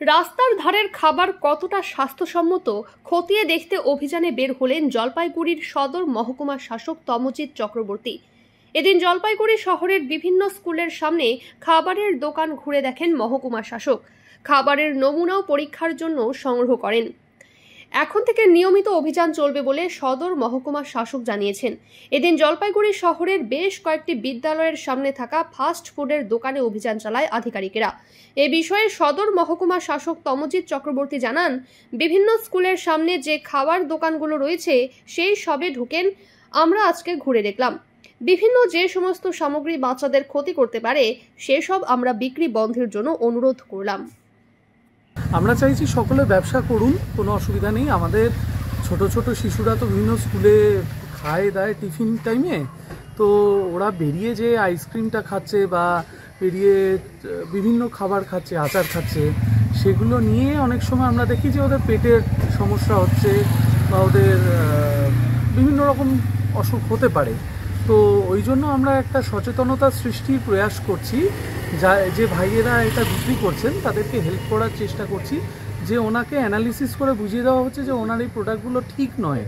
রাস্তার ধারের খাবার কতটা স্বাস্থ্যসম্মত খতিয়ে দেখতে অভিযানে বের হলেন জলপাইগুড়ির সদর মহকুমা শাসক তমজিৎ চক্রবর্তী। এদিন জলপাইগুড়ি শহরের বিভিন্ন স্কুলের সামনে খাবারের দোকান ঘুরে দেখেন মহকুমা শাসক। খাবারের নমুনাও পরীক্ষার জন্য সংগ্রহ করেন। এখন থেকে নিয়মিত অভিযান চলবে বলে সদর মহকুমা শাসক জানিয়েছেন। এদিন জলপাইগুড়ি শহরের বেশ কয়েকটি বিদ্যালয়ের সামনে থাকা ফাস্ট ফুডের দোকানে অভিযান চালায় আধিকারিকেরা। এ বিষয়ে সদর মহকুমা শাসক তমজিৎ চক্রবর্তী জানান, বিভিন্ন স্কুলের সামনে যে খাবার দোকানগুলো রয়েছে সেই সবে ঢুকেন আমরা আজকে ঘুরে দেখলাম। বিভিন্ন যে সমস্ত সামগ্রী বাচ্চাদের ক্ষতি করতে পারে সেসব আমরা বিক্রি বন্ধের জন্য অনুরোধ করলাম। আমরা চাইছি সকলে ব্যবসা করুন, কোনো অসুবিধা নেই। আমাদের ছোট ছোট শিশুরা তো বিভিন্ন স্কুলে খায় দায় টিফিন টাইমে, তো ওরা বেরিয়ে যে আইসক্রিমটা খাচ্ছে বা বেরিয়ে বিভিন্ন খাবার খাচ্ছে, আচার খাচ্ছে, সেগুলো নিয়ে অনেক সময় আমরা দেখি যে ওদের পেটের সমস্যা হচ্ছে বা ওদের বিভিন্ন রকম অসুখ হতে পারে। তো ওই জন্য আমরা একটা সচেতনতা সৃষ্টির প্রয়াস করছি। যে ভাইয়েরা এটা বিক্রি করছেন তাদেরকে হেল্প করার চেষ্টা করছি, যে ওনাকে অ্যানালিসিস করে বুঝিয়ে দেওয়া হচ্ছে যে ওনার এই প্রোডাক্টগুলো ঠিক নয়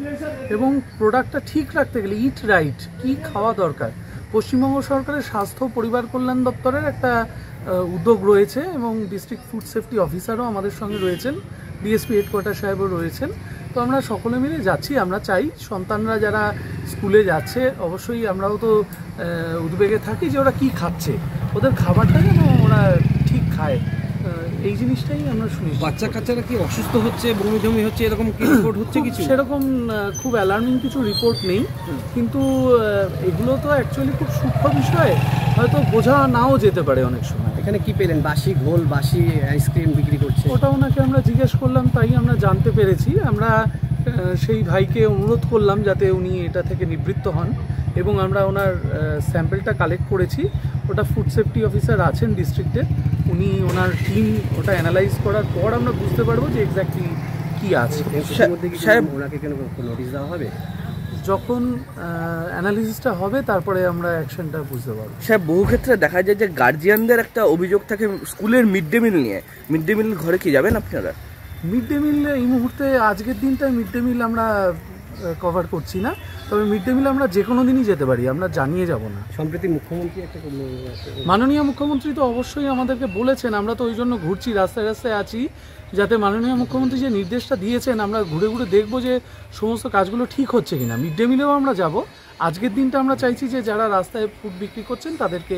এবং প্রোডাক্টটা ঠিক রাখতে গেলে ইট রাইট কী খাওয়া দরকার। পশ্চিমবঙ্গ সরকারের স্বাস্থ্য পরিবার কল্যাণ দপ্তরের একটা উদ্যোগ রয়েছে এবং ডিস্ট্রিক্ট ফুড সেফটি অফিসারও আমাদের সঙ্গে রয়েছেন, ডিএসপি হেডকোয়ার্টার সাহেবও রয়েছেন। তো আমরা সকলে মিলে যাচ্ছি। আমরা চাই সন্তানরা যারা স্কুলে যাচ্ছে, অবশ্যই আমরাও তো উদ্বেগে থাকি যে ওরা কী খাচ্ছে, ওদের খাবারটা যেন ওরা ঠিক খায়, এই জিনিসটাই আমরা শুনি। বাচ্চা কাচ্চারা কি অসুস্থ হচ্ছে, বমি জমি হচ্ছে, এরকম কি রিপোর্ট হচ্ছে? কিছু সেরকম খুব অ্যালার্মিং কিছু রিপোর্ট নেই, কিন্তু এগুলো তো অ্যাকচুয়ালি খুব সূক্ষ্ম বিষয়, হয়তো বোঝা নাও যেতে পারে অনেক সময়। এখানে কি পেলেন? বাসি ঘোল, বাসি আইসক্রিম বিক্রি করছে। ওটা ওনাকে আমরা জিজ্ঞেস করলাম, তাই আমরা জানতে পেরেছি। আমরা সেই ভাইকে অনুরোধ করলাম যাতে উনি এটা থেকে নিবৃত্ত হন এবং আমরা ওনার স্যাম্পেলটা কালেক্ট করেছি। ওটা ফুড সেফটি অফিসার আছেন ডিস্ট্রিক্টের, উনি ওনার টিম ওটা অ্যানালাইজ করার পর আমরা বুঝতে পারবো যে এক্স্যাক্টলি কী আছে। ওনাকে কেন নোটিশ দেওয়া হবে? যখন অ্যানালিসিসটা হবে তারপরে আমরা অ্যাকশনটা বুঝতে পারবো। স্যার, বহু ক্ষেত্রে দেখা যায় যে গার্জিয়ানদের একটা অভিযোগ থাকে স্কুলের মিড ডে মিল নিয়ে। মিড ডে মিল ঘরে কি যাবেন আপনারা? মিড ডে মিল এই মুহূর্তে আজকের দিনটায় মিড ডে মিল আমরা কভার করছি না, তবে মিড ডে মিল আমরা যে কোনো দিনই যেতে পারি, আমরা জানিয়ে যাব না। সম্প্রতি মুখ্যমন্ত্রী একটা মাননীয় মুখ্যমন্ত্রী তো অবশ্যই আমাদেরকে বলেছেন, আমরা তো ওই জন্য ঘুরছি, রাস্তায় রাস্তায় আছি, যাতে মাননীয় মুখ্যমন্ত্রী যে নির্দেশটা দিয়েছেন আমরা ঘুরে ঘুরে দেখবো যে সমস্ত কাজগুলো ঠিক হচ্ছে কিনা। মিড ডে মিলেও আমরা যাব। আজকের দিনটা আমরা চাইছি যে যারা রাস্তায় ফুড বিক্রি করছেন তাদেরকে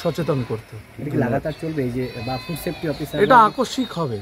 সচেতন করতে। লাগাতার চলবে এই যে বা ফুড সেফটি অফিসার, এটা আকস্মিক হবে।